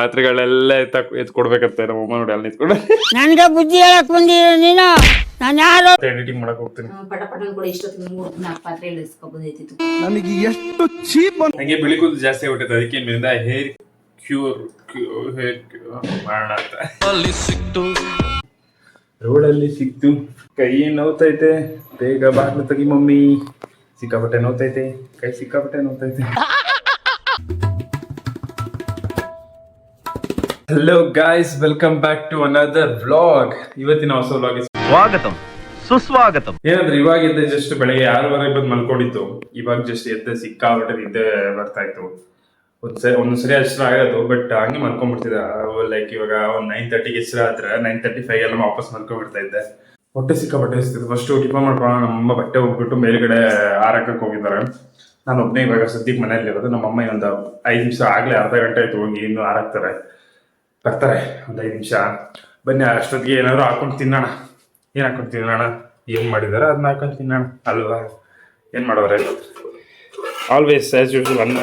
ಪಾತ್ರೆಗಳೆಲ್ಲ ಎತ್ಕೊಡ್ಬೇಕಂತೆ ನಮ್ಮಮ್ಮ ನೋಡಿ ಅಲ್ಲಿ ನಿಂತ್ಕೊಂಡು ನನ್ಗೆ ಬುದ್ಧಿ ಹೇಳಕ್ ಬಂದಿರೋ ನೀನು. ನಾನು ಯಾರು ಎಡಿಟಿಂಗ್ ಮಾಡಕ್ ಹೋಗ್ತೀನಿ. ಪಟ ಪಟನ್ ಕೂಡ ಇಷ್ಟೊತ್ತಿಗೆ 3-4 ಪಾತ್ರೆ ಇಳಿಸ್ಕೊಬೋದೈತಿತ್ತು. ನನಗೆ ಎಷ್ಟು ಚೀಪ್ ಹಂಗೆ ಬಿಳಿ ಕೂದಲು ಜಾಸ್ತಿ ಆಗ್ಬಿಟ್ಟೈತೆ, ಅದಕ್ಕೆ ಮೇಲಿಂದ ಹೇರ್ ಕ್ಯೂರ್ ಮಾಡೋಣ ಅಂತ. ರೋಡಲ್ಲಿ ಸಿಕ್ತು, ಕೈ ನೋವ್ತೈತೆ, ಬೇಗ ಬಾಗ್ಲು ತೆಗಿ ಮಮ್ಮಿ. ಸಿಕ್ಕಾಪಟ್ಟೆ ನೋವ್ತೈತೆ, ಕೈ ಸಿಕ್ಕಾಪಟ್ಟೆ ನೋವ್ತೈತೆ. Hello guys, welcome back to another vlog. ಇವತ್ತಿನ ಹೊಸ ವ್ಲಾಗ್ ಸ್ವಾಗತಂ ಸುಸ್ವಾಗತಂ. ಏನಂದ್ರೆ ಇವಾಗ ಎದ್ದೆ ಜಸ್ಟ್ ಬೆಳಗ್ಗೆ 6:30 ಬಂದು ಮಲ್ಕೊಂಡಿತ್ತು. ಇವಾಗ ಜಸ್ಟ್ ಎದ್ದೆ ಸಿಕ್ಕಾಪಟ್ಟೆ ನಿದ್ದೆ ಬರ್ತಾ ಇತ್ತು. ಒಂದೊಂದ್ಸರಿ ಹೆಸರು ಆಗೋದು, ಬಟ್ ಹಂಗೆ ಮಲ್ಕೊಂಡ್ಬಿಡ್ತಿದ್ದೆ. ಲೈಕ್ ಇವಾಗ ಒಂದು 9:30ಗೆ ಹೆಸರು ಆದ್ರೆ 9:35 ಎಲ್ಲ ವಾಪಸ್ ಮಲ್ಕೊಂಡ್ಬಿಡ್ತಾ ಇದ್ದೆ. ಹೊಟ್ಟೆ ಸಿಕ್ಕಾಪಟ್ಟೆ ಇಸ್ತಿತ್ತು. ಫಸ್ಟ್ ಟಿಫನ್ ಮಾಡ್ಕೊಳ್ಳೋಣ, ನಮ್ಮಮ್ಮ ಬಟ್ಟೆ ಹೋಗ್ಬಿಟ್ಟು ಮೇಲ್ಗಡೆ ಹಾರಕ್ಕೆ ಹೋಗಿದ್ದಾರೆ. ನಾನು ಒಬ್ಬನೇ ಇವಾಗ ಸದ್ಯಕ್ಕೆ ಮನೆಯಲ್ಲಿ ಇರೋದು. ನಮ್ಮಮ್ಮ ಇನ್ನೊಂದು 5 ನಿಮಿಷ ಆಗ್ಲೇ, ಅರ್ಧ ಗಂಟೆ ಆಯ್ತು ಹೋಗಿ, ಇನ್ನು ಹಾರಾಕ್ತಾರೆ. ಬರ್ತಾರೆ ಒಂದು 5 ನಿಮಿಷ. ಬನ್ನಿ ಅಷ್ಟೊತ್ತಿಗೆ ಏನಾದ್ರು ಹಾಕೊಂಡು ತಿನ್ನೋಣ. ಏನು ಹಾಕೊಂಡು ತಿನ್ನೋಣ, ಏನು ಮಾಡಿದಾರೆ ಅದನ್ನ ಹಾಕೊಂಡು ತಿನ್ನೋಣ ಅಲ್ವಾ? ಏನು ಮಾಡೋರೆ? ಆಲ್ವೇಸ್ ಆ್ಯಸ್ ಯೂಶುವಲ್ ಅನ್ನ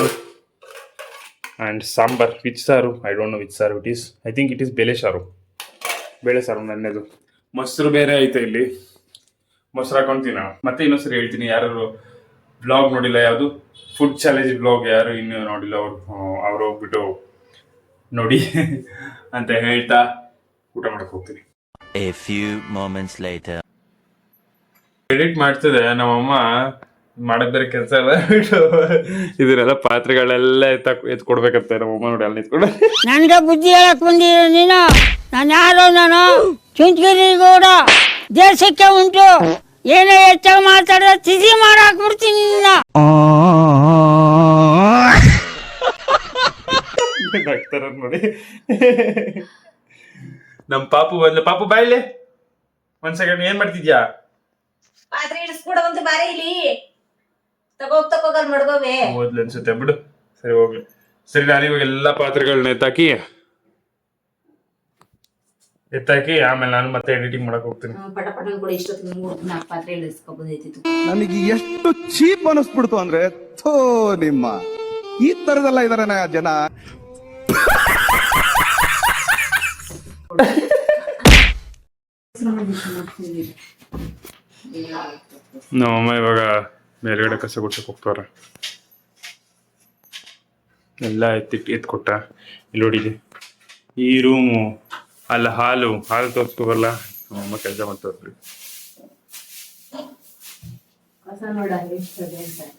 ಆ್ಯಂಡ್ ಸಾಂಬಾರ್. ವಿಚ್ ಸಾರು? ಐ ಡೋಂಟ್ ನೋ ವಿಚ್ ಸಾರು it is. I think it is ಬೇಳೆ ಸಾರು. ಬೇಳೆ ಸಾರು ನನ್ನೆದು. ಮೊಸರು ಬೇರೆ ಐತೆ ಇಲ್ಲಿ, ಮೊಸರು ಹಾಕೊಂಡು ತಿನ್ನೋಣ. ಮತ್ತೆ ಇನ್ನೊಂದ್ಸರಿ ಹೇಳ್ತೀನಿ, ಯಾರು ಬ್ಲಾಗ್ ನೋಡಿಲ್ಲ, ಯಾವುದು ಫುಡ್ ಚಾಲೆಂಜ್ ಬ್ಲಾಗ್ ಯಾರು ಇನ್ನೂ ನೋಡಿಲ್ಲ ಅವ್ರು ಹೋಗ್ಬಿಟ್ಟು ನೋಡಿ ಅಂತ ಹೇಳ್ತಾ ಊಟ ಮಾಡಕ್ ಹೋಗ್ತೀನಿ. A few moments later. Edit ಮಾಡ್ತಿದೆ ನಮ್ಮಮ್ಮ, ಮಾಡಕ್ ಬೇರೆ ಕೆಲಸ ಎಲ್ಲ ಬಿಟ್ಟು ಇದನ್ನೆಲ್ಲ ಪಾತ್ರೆಗಳೆಲ್ಲ ಎತ್ಕೊಡ್ಬೇಕಂತೆ ನಮ್ಮಮ್ಮ ನೋಡಿ ಅಲ್ಲಿ ನಿಂತ್ಕೊಂಡು. ನನ್ಗೆ ಬುದ್ಧಿ ಹೇಳಕ್ ಬಂದಿರೋ ನೀನು. ನಾನು ಯಾರು? ನಾನು ಚುಂಚಗಿರಿ ಗೌಡ. ದೇಶಕ್ಕೆ ಉಂಟು ಏನೋ ಹೆಚ್ಚಾಗಿ ಮಾತಾಡಿದ್ರೆ ತಿಥಿ ಮಾಡಾಕ್ಬಿಡ್ತೀನಿ ನಿನ್ನ. ನಗ್ತಾರ ನೋಡಿ. ನಮ್ ಪಾಪು ಬಂದ್ಲ. ಪಾಪು ಬಾಯಿಲೆ ಒಂದ್ ಸೆಕೆಂಡ್. ಏನ್ ಮಾಡ್ತಿದ್ಯಾ? ಪಾತ್ರೆ ಇಳಿಸ್ಕೊಡವಂತ ಬಾರಿ ಇಲ್ಲಿ ತಗೋಗಲ್ ಮಡ್ಗೋವೆ. ಓದ್ಲಿ ಅನ್ಸುತ್ತೆ, ಬಿಡು. ಸರಿ ಹೋಗ್ಲಿ. ಸರಿ, ನಾನು ಇವಾಗ ಎಲ್ಲಾ ಪಾತ್ರೆಗಳನ್ನ ಎತ್ತಾಕಿ ಆಮೇಲೆ ನಾನು ಮತ್ತೆ ಎಡಿಟಿಂಗ್ ಮಾಡಕ್ ಹೋಗ್ತೀನಿ. ಪಟ ಪಟನ್ ಕೂಡ ಇಷ್ಟೊತ್ತಿಗೆ 3-4 ಪಾತ್ರೆ ಇಳಿಸ್ಕೊಬೋದೈತಿತ್ತು. ನನಗೆ ಎಷ್ಟು ಚೀಪ್ ಅನಿಸ್ಬಿಡ್ತು ಅಂದ್ರೆ, ಥೋ ನಿಮ್ಮ ಈ ತರದೆಲ್ಲ ಇದಾರೆ ಜನ. ನಮ್ಮಮ್ಮ ಇವಾಗ ಮೇಲ್ಗಡೆ ಕಸ ಗುಡ್ಸಕ್ ಹೋಗ್ತಾರೆ. ಎಲ್ಲ ಎತ್ಕೊಟ್ಟ. ಇಲ್ಲಿ ನೋಡಿದೆ ಈ ರೂಮು, ಅಲ್ಲ ಹಾಲು ತೋರ್ಸ್ಕೊಬರಲ್ಲ. ನಮ್ಮಮ್ಮ ಕೆಲಸ ಮಾಡ್ತಾರೆ.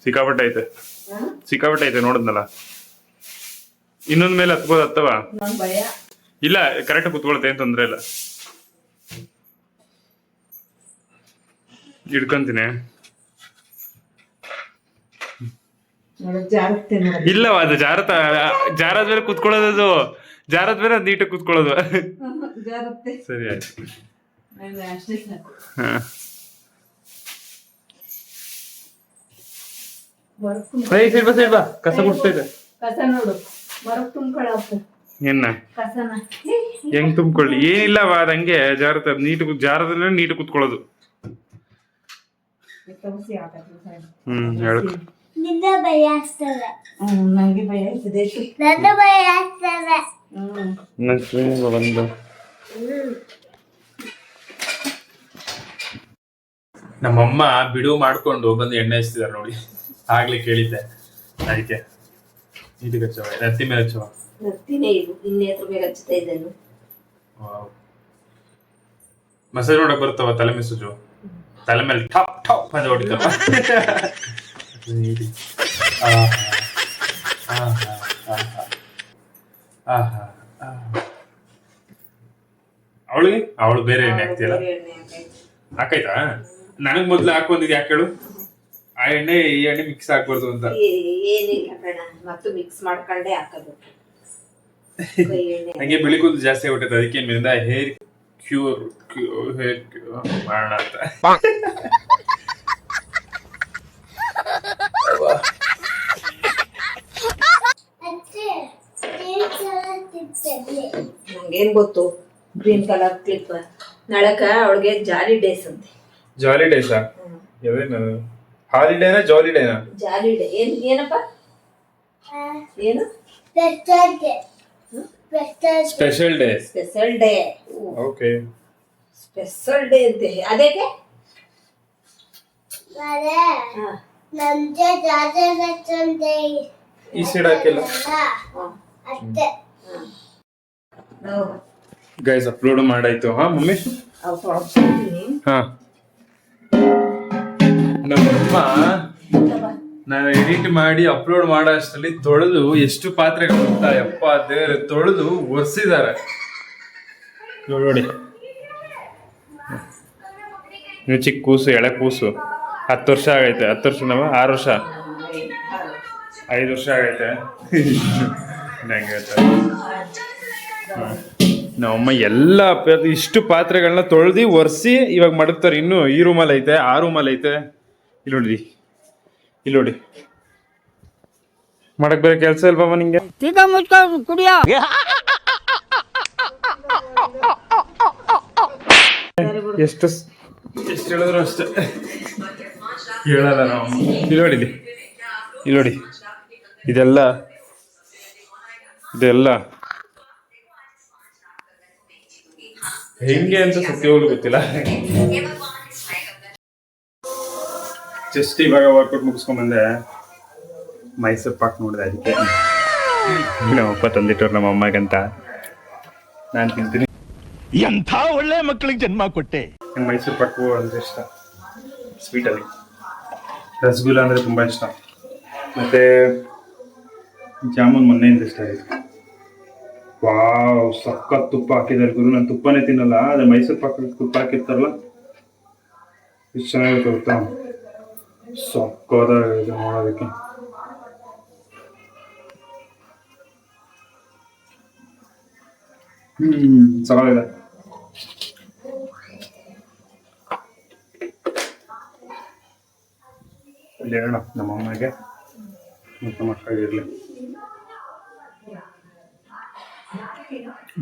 ಸಿಕ್ಕಾಪಟ್ಟೆ ಐತೆ ನೋಡಿದ್ನಲ್ಲ. ಇನ್ನೊಂದ್ ಮೇಲೆ ಹತ್ಬೋದು, ಹತ್ತವ ಇಲ್ಲ, ಕರೆಕ್ಟ್ ಕುತ್ಕೊಳತ್ತೆ, ಏನ್ ತೊಂದ್ರೆ ಇಲ್ಲ. ಹಿಡ್ಕೊಂತೀನಿ. ಇಲ್ಲವ, ಅದು ಜಾರದ್ಮೇಲೆ ಕುತ್ಕೊಳ್ಳೋದು. ಅದು ಜಾರದ್ಮೇಲೆ ಅದು ನೀಟಾಗಿ ಕುತ್ಕೊಳ್ಳೋದು. ಸರಿ ಆಯ್ತು. ಕಸ ಗುಡ್ಸ್ತಾ ಇದೆ. ಏನ ಹೆಂಗ್ ತುಂಬ್ಕೊಳ್ಳಿ? ಏನಿಲ್ಲವ, ಅದು ಹಂಗೆ ಜಾರತ. ಜಾರದ್ರೆ ನೀಟ್ ಕುತ್ಕೊಳ್ಳೋದು. ಹೇಳಕ್ ನಂಗೆ ಭಯ ಆಗ್ತದೆ. ಬಂದು ನಮ್ಮಮ್ಮ ಬಿಡುವು ಮಾಡ್ಕೊಂಡು ಬಂದು ಎಣ್ಣೆ ಹಚ್ತಿದಾರೆ ನೋಡಿ. ಆಗ್ಲೇ ಕೇಳಿದ್ದೆ, ಅದಕ್ಕೆ ನೀಟಿಗೆ ಹಚ್ಚವ. ರತ್ತಿ ಮೇಲೆ ಹಚ್ಚವ. ರತ್ತಿನೇ ಇದು, ಇನ್ನೇ ಮೇಲೆ ಹಚ್ಚುತ್ತಾ ಇದ್ದೇನು. ಮಸಾಜ್ ನೋಡಕ್ ಬರ್ತಾವ ತಲೆ ಮೆಸೇಜು. ತಲೆ ಮೇಲೆ ಟಾಪ್ ಟಾಪ್ ಅಂತ ಹೊಡಿತಾವ. ಅವಳು ಬೇರೆ ಎಣ್ಣೆ ಹಾಕ್ತಿಯಲ್ಲ? ಹಾಕಾಯ್ತಾ? ನನಗ್ ಮೊದ್ಲು ಹಾಕೊಂಡಿದ್ ಯಾಕೆ ಹೇಳು? ಆ ಎಣ್ಣೆ ಈ ಎಣ್ಣೆ ಮಿಕ್ಸ್ ಹಾಕ್ಬಾರ್ದು ಅಂತ. ಏನಿಲ್ಲ ಕಣ, ಮತ್ತು ಮಿಕ್ಸ್ ಮಾಡ್ಕೊಂಡೇ ಹಾಕೋದು. ಹಂಗೆ ಬಿಳಿ ಕೂದಲು ಜಾಸ್ತಿ ಆಗ್ಬಿಟ್ಟೈತೆ, ಅದಕ್ಕೆ ಮೇಲಿಂದ ಹೇರ್ ಕ್ಯೂರ್ ಮಾಡೋಣ ಅಂತ. ನಂಗೇನ್ ಗೊತ್ತು, ಗ್ರೀನ್ ಕಲರ್ ಕ್ಲಿಪ್. ನಾಳಕ ಅವಳಿಗೆ ಜಾಲಿ ಡೇಸ್ ಅಂತೆ. ಜಾಲಿ ಡೇಸಾ? ಹಾಲಿಡೇನಾ ಜಾಲಿಡೇನಾ? ಜಾಲಿ ಡೇ. ಏನಪ್ಪ? ಏನು special day. Special day. Okay. Special day ಅಂತೆ ಅದಕ್ಕೆ ಈ ಸೈಡ್ ಹಾಕಿಲ್ಲ ಗೈಸ್. ಅಪ್ಲೋಡ್ ಮಾಡಾಯ್ತು. ಹಾ ಮಮ್ಮಿ. ಹಾ ನಮ್ಮಮ್ಮ ನಾನು ಎಡಿಟ್ ಮಾಡಿ ಅಪ್ಲೋಡ್ ಮಾಡೋ ಅಷ್ಟರಲ್ಲಿ ತೊಳೆದು ಎಷ್ಟು ಪಾತ್ರೆಗಳು ಗೊತ್ತಾ ಯಪ್ಪ ದೇವ್ರೆ, ತೊಳೆದು ಒರೆಸಿದ್ದಾರೆ ನೋಡಿ. ನೀವು ಚಿಕ್ಕ ಕೂಸು, ಎಳೆ ಕೂಸು, 10 ವರ್ಷ ಆಗೈತೆ. 10 ವರ್ಷ 6 ವರ್ಷ 5 ವರ್ಷ ಆಗೈತೆ. ನಮ್ಮಮ್ಮ ಎಲ್ಲ ಇಷ್ಟು ಪಾತ್ರೆಗಳನ್ನ ತೊಳೆದು ಒರೆಸಿ ಇವಾಗ ಮಡಗ್ತಾರೆ. ಇನ್ನು ಈ ರೂಮಲ್ಲಿ ಐತೆ, ಆ ರೂಮಲ್ಲಿ ಐತೆ. ಇಲ್ಲಿ ನೋಡಿ, ಇಲ್ಲಿ ನೋಡಿ. ಮಾಡಕ್ ಬೇರೆ ಕೆಲಸ ಇಲ್ವಮ್ಮ ನಿಂಗೆ? ತಿಕ್ಕ ಮುಚ್ಕೊಂಡು ಕುಡಿಯೋ. ಎಷ್ಟು ಹೇಳಿದ್ರು ಅಷ್ಟೇ ಹೇಳಲ್ಲ ನಾವು. ಇಲ್ಲಿ ನೋಡಿ, ಇಲ್ಲಿ ನೋಡಿ, ಇದೆಲ್ಲ ಹೆಂಗೆ ಅಂತ ಸತ್ಯವಾಗ್ಲೂ ಗೊತ್ತಿಲ್ಲ. ಜಸ್ಟ್ ಇವಾಗ ವರ್ಕೌಟ್ ಮುಗಿಸ್ಕೊಂಡ್ ಬಂದೆ. ಮೈಸೂರು ಪಾಕ್ ನೋಡಿದೆ, ಅದಕ್ಕೆ ನಮ್ಮಪ್ಪ ತಂದಿಟ್ಟವ್ರು ನಮ್ಮ ಅಮ್ಮಗಂತ. ನಾನು ತಿಂತೀನಿ. ಎಂಥ ಒಳ್ಳೆ ಮಕ್ಕಳಿಗೆ ಜನ್ಮ ಕೊಟ್ಟೆ. ನಂಗೆ ಮೈಸೂರು ಪಾಕು ಅಂದರೆ ಇಷ್ಟ, ಸ್ವೀಟಲ್ಲಿ. ರಸಗುಲ್ಲ ಅಂದರೆ ತುಂಬ ಇಷ್ಟ. ಮತ್ತು ಜಾಮೂನ್ ಮೊನ್ನೆಯಿಂದ ಇಷ್ಟ ಆಯಿತು. ವಾವ್, ಸಖತ್ ತುಪ್ಪ ಹಾಕಿದ್ದಾರೆ ಗುರು. ನಾನು ತುಪ್ಪನೇ ತಿನ್ನಲ್ಲ, ಅದೇ ಮೈಸೂರು ಪಾಕ ತುಪ್ಪ ಹಾಕಿರ್ತಾರಲ್ಲ, ಇಷ್ಟು ಚೆನ್ನಾಗಿರುತ್ತೆ ಗೊತ್ತಾ. ಸಕ್ಕತ್ತಾಗಿದೆ ನೋಡೋದಕ್ಕೆ. ಚೆನ್ನಾಗಿದೆ. ಇಲ್ಲಿ ಹೇಳೋಣ ನಮ್ಮಮ್ಮಗೆ ಮತ್ತು ಮಕ್ಕಳಿರಲಿ.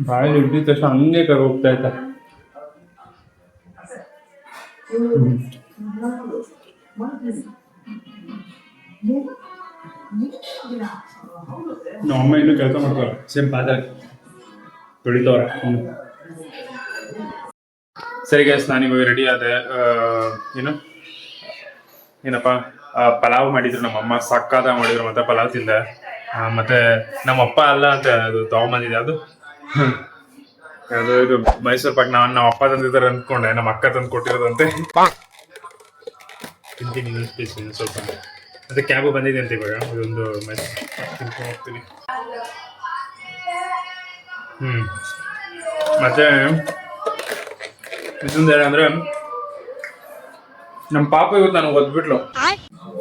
ಬಾಯಿ ಹಿಡಿದ ತಕ್ಷಣ ಹಂಗೆ ಕರ್ ಹೋಗ್ತಾ ಇತ್ತ. ನಮ್ಮಮ್ಮ ಇನ್ನೂ ಕೆಲಸ ಮಾಡ್ತಾರೆ, ಸೇಮ್ ಪಾತ್ರೆ ತೊಳಿತವ್ರೆ. ಸರಿ ಗೈಸ್, ನಾನಿವಾಗ ರೆಡಿ ಆದೆ. ಏನಪ್ಪ ಪಲಾವ್ ಮಾಡಿದ್ರು ನಮ್ಮಮ್ಮ, ಸಕ್ಕದ ಮಾಡಿದ್ರು. ಮತ್ತೆ ಪಲಾವ್ ತಿಂದೆ. ಮತ್ತೆ ನಮ್ಮಪ್ಪ ಅಲ್ಲ ಅಂತ ಅದು ತಗೊಂಬಂದಿದೆ. ಅದು ಇದು ಮೈಸೂರು ಪಾಕ್ ನಮ್ಮ ಅಪ್ಪ ತಂದಿದ್ದಾರೆ ಅಂದ್ಕೊಂಡೆ, ನಮ್ಮ ಅಕ್ಕ ತಂದು ಕೊಟ್ಟಿರೋದಂತೆ. ತಿಂತೀನಿ ಸ್ವಲ್ಪ. ಮತ್ತೆ ಕ್ಯಾಬು ಬಂದಿದೆ ಅಂತ ಇವಾಗ. ಇದೊಂದು ಮೈಸೂರು ತಿನ್ಕೊಂಡು ಹೋಗ್ತೀನಿ. ಮತ್ತೆ ಇದೊಂದು ಏನಂದ್ರೆ, ನಮ್ಮ ಪಾಪ ಇವತ್ತು ನಾನು ಓದ್ಬಿಟ್ಲು.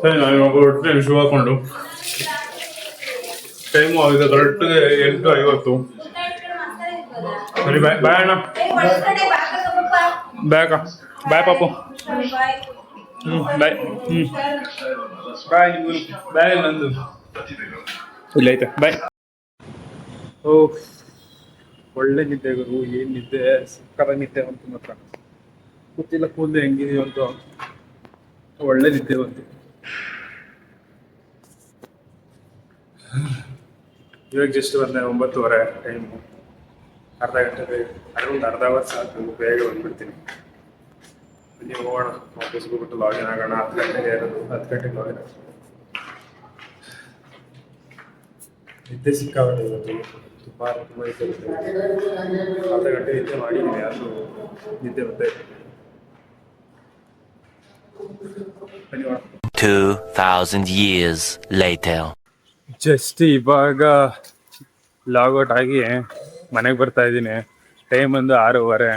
ಸರಿ, ನಾನು ಇವಾಗ ಹೊಟ್ಟೆ ಶೂ ಹಾಕೊಂಡು ಟೈಮು ಆಗಿದೆ ಕರೆಕ್ಟ್ಗೆ 8:50. ಸರಿ, ಬಾಯ್ ಬಾಯ್ ಅಣ್ಣ. ಬಾಯ್ ಅಕ್ಕ. ಬಾಯ್ ಪಾಪು. ಬಾಯ್. ಬಾಯ್ ನಿಮ್ಗೂ. ಬಾಯ್ ನಂದು ಇಲ್ಲ ಐತೆ. ಬಾಯ್. ಓ, ಒಳ್ಳೆ ನಿದ್ದೆ ಗುರು. ಏನು ನಿದ್ದೆ, ಸಕ್ಕತ್ತಾಗಿ ನಿದ್ದೆ ಬಂತು. ಮಾತ್ರ ಗೊತ್ತಿಲ್ಲ ಕೂದಲು ಹೆಂಗಿದೆಯೋ ಅಂತ. ಒಳ್ಳೆ ನಿದ್ದೆ ಬಂತು. ಇವಾಗ ಜಸ್ಟ್ ಬಂದೆ 9:30 ಟೈಮು. ಅರ್ಧ ಗಂಟೆ ಬೇಗ, ಒಂದು ಅರ್ಧ ಅವರ್ ಸಾಕು, ಬೇಗ ಬಂದ್ಬಿಡ್ತೀನಿ. ಇಲ್ಲಿ ಹೋಗೋಣ, ಆಫೀಸ್ಗೆ ಹೋಗ್ಬಿಟ್ಟು ಲಾಗಿನ್ ಆಗೋಣ. 10 ಗಂಟೆಗೆ ಇರೋದು, 10 ಗಂಟೆಗೆ ಲಾಗಿನ್ ಆಗೋಣ. ನಿದ್ದೆ ಸಿಕ್ಕಾಗುತ್ತೆ ಇವತ್ತು. ತುಂಬ ನಿದ್ದೆ ಬರುತ್ತೆ. ಅರ್ಧ ಗಂಟೆ ನಿದ್ದೆ ಮಾಡಿದ್ದೀನಿ, ಅದು ನಿದ್ದೆ ಬರುತ್ತೆ. 2000 years later. ಜಸ್ಟ್ ಇವಾಗ ಲಾಗೌಟ್ ಆಗಿ ಮನೆಗೆ ಬರ್ತಾ ಇದ್ದೀನಿ. ಟೈಮ್ ಒಂದು 6:30.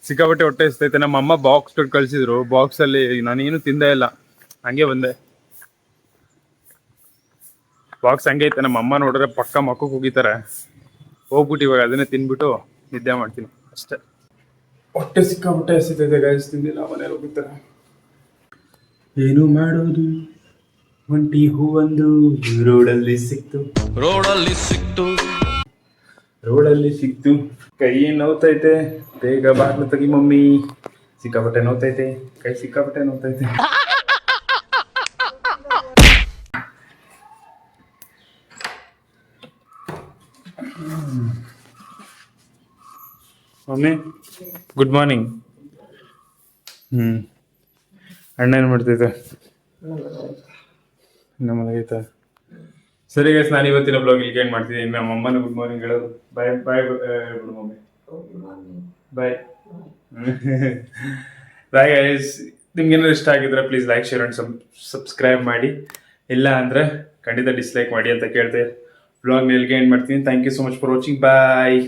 ಸಿಕ್ಕಾಪಟ್ಟೆ ಹೊಟ್ಟೆ ಇಸ್ತೈತೆ. ನಮ್ಮ ಅಮ್ಮ ಬಾಕ್ಸ್ ತೊಟ್ಟು ಕಳಿಸಿದ್ರು. ಬಾಕ್ಸಲ್ಲಿ ನಾನೇನು ತಿಂದೇ ಇಲ್ಲ, ಹಂಗೆ ಬಂದೆ. ಬಾಕ್ಸ್ ಹಂಗೆ ಐತೆ. ನಮ್ಮ ಅಮ್ಮ ನೋಡಿದ್ರೆ ಪಕ್ಕ ಮಕ್ಕಕ್ಕೆ ಹೋಗಿತಾರೆ. ಹೋಗ್ಬಿಟ್ಟು ಇವಾಗ ಅದನ್ನೇ ತಿನ್ಬಿಟ್ಟು ನಿದ್ದೆ ಮಾಡ್ತೀನಿ ಅಷ್ಟೇ. ಹೊಟ್ಟೆ ಸಿಕ್ಕಾಪಟ್ಟೆ ಹಸಿತೈತೆ ಗಾಯಸ್. ತಿಂದಿಲ್ಲ, ಮನೇಲಿ ಹೋಗಿರ್ತಾರೆ. ಏನು ಮಾಡೋದು, ಒಂಟಿ ಹೂವೊಂದು ರೋಡಲ್ಲಿ ಸಿಕ್ತು. ಕೈ ನೋವ್ತೈತೆ, ಬೇಗ ಬಾಗ್ಲು ತೆಗಿ ಮಮ್ಮಿ. ಸಿಕ್ಕಾಪಟ್ಟೆ ನೋವ್ತೈತೆ, ಕೈ ಸಿಕ್ಕಾಪಟ್ಟೆ ನೋವ್ತೈತೆ. Mummy good morning. ಅಣ್ಣ ಏನು ಮಾಡ್ತೈತೆ? ನಮ್ಮದಾಗೈತ. ಸರಿ ಗೈಸ್, ನಾನು ಇವತ್ತಿನ ಬ್ಲಾಗ್ ಇಲ್ಲಿಗೆ ಏನು ಮಾಡ್ತಿದ್ದೀನಿ. ನಮ್ಮ ಅಮ್ಮನ ಗುಡ್ ಮಾರ್ನಿಂಗ್ ಹೇಳೋದು. ಬಾಯ್ ಬಾಯ್ ಗುಡ್ ಮಮ್ಮಿ. ಬಾಯ್ ಬಾಯ್ ಗೈಸ್. ನಿಮ್ಗೆ ಏನಾದ್ರು ಇಷ್ಟ ಆಗಿದ್ರೆ please like share and subscribe ಮಾಡಿ. ಇಲ್ಲ ಅಂದ್ರೆ ಖಂಡಿತ ಡಿಸ್ಲೈಕ್ ಮಾಡಿ ಅಂತ ಕೇಳ್ತೆ ಬ್ಲಾಗ್ನ ಎಲ್ಲಿಗೆ ಎಂಡ್ ಮಾಡ್ತೀನಿ. Thank you so much for watching. Bye.